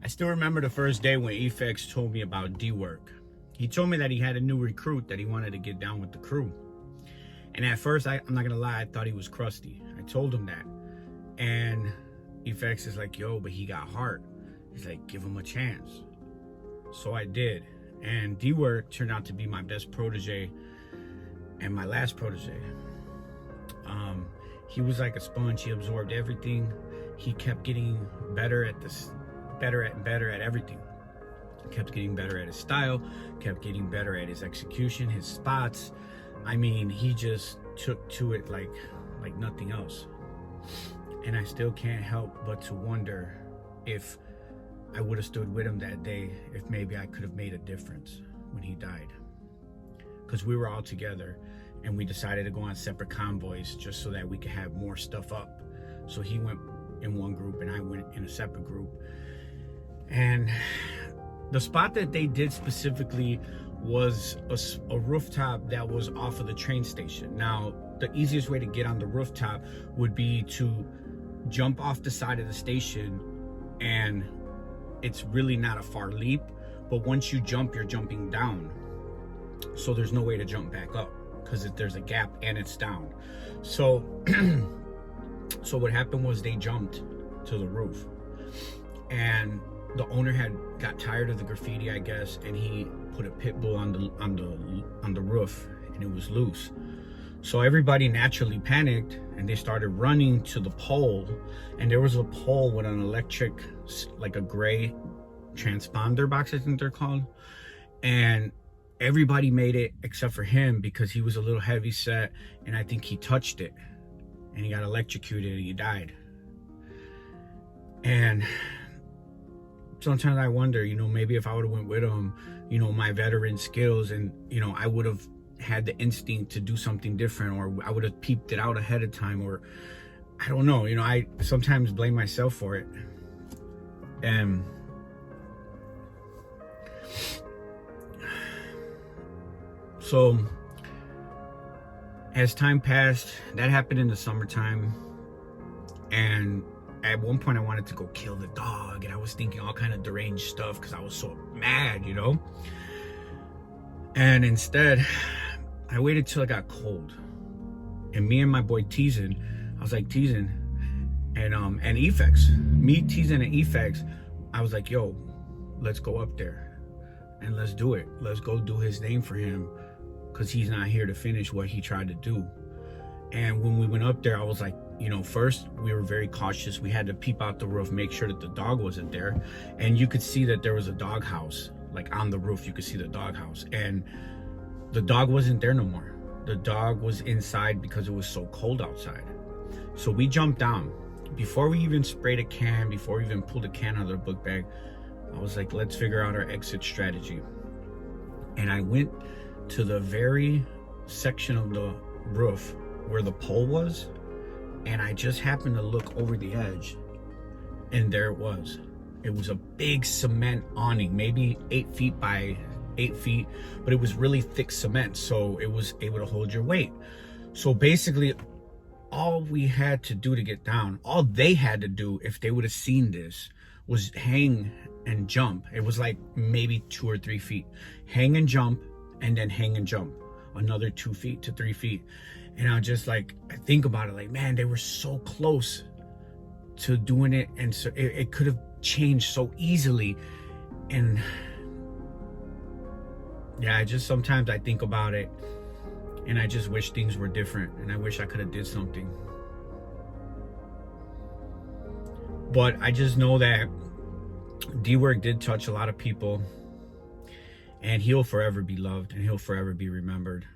I still remember the first day when Efex told me about Dwrk. He told me that he had a new recruit that he wanted to get down with the crew. And at first, I'm not gonna lie, I thought he was crusty. I told him that. And Efex is like, yo, but he got heart. He's like, give him a chance. So I did. And Dwrk turned out to be my best protege and my last protege. He was like a sponge. He absorbed everything. He kept getting better at everything. Kept getting better at his style, kept getting better at his execution, his spots. I mean, he just took to it like nothing else. And I still can't help but to wonder if I would have stood with him that day, if maybe I could have made a difference when he died. Because we were all together and we decided to go on separate convoys just so that we could have more stuff up. So he went in one group and I went in a separate group. And the spot that they did specifically was a rooftop that was off of the train station. Now, the easiest way to get on the rooftop would be to jump off the side of the station, and it's really not a far leap, but once you jump, you're jumping down. So there's no way to jump back up because there's a gap and it's down. So, so what happened was they jumped to the roof, and the owner got tired of the graffiti, I guess, and he put a pit bull on the roof, and it was loose. So everybody naturally panicked, and they started running to the pole. And there was a pole with an electric, like a gray transponder box, I think they're called. And everybody made it except for him because he was a little heavy set, and I think he touched it, and he got electrocuted, and he died. And sometimes I wonder, maybe if I would have went with him, my veteran skills, and, I would have had the instinct to do something different, or I would have peeped it out ahead of time, or I don't know. I sometimes blame myself for it. And so as time passed, that happened in the summertime, and at one point I wanted to go kill the dog, and I was thinking all kind of deranged stuff because I was so mad, And instead, I waited till it got cold. And me and my boy Teasin, I was like, Teasin, and Efex, me, Teasin, and Efex, I was like, yo, let's go up there and let's do it. Let's go do his name for him, because he's not here to finish what he tried to do. And when we went up there, I was like, first we were very cautious. We had to peep out the roof, make sure that the dog wasn't there. And you could see that there was a dog house, like on the roof, you could see the dog house. And the dog wasn't there no more. The dog was inside because it was so cold outside. So we jumped down. Before we even sprayed a can, before we even pulled a can out of the book bag, I was like, let's figure out our exit strategy. And I went to the very section of the roof where the pole was, and I just happened to look over the edge, and there it was. It was a big cement awning, maybe 8 feet by 8 feet, but it was really thick cement, so it was able to hold your weight. So basically, all we had to do to get down, all they had to do if they would have seen this, was hang and jump. It was like maybe 2 or 3 feet. Hang and jump, and then hang and jump another 2 feet to 3 feet. And I just I think about it, like, man, they were so close to doing it, and so it could have changed so easily. And yeah, sometimes I think about it, and I just wish things were different, and I wish I could have did something. But I just know that Dwrk did touch a lot of people, and he'll forever be loved, and he'll forever be remembered.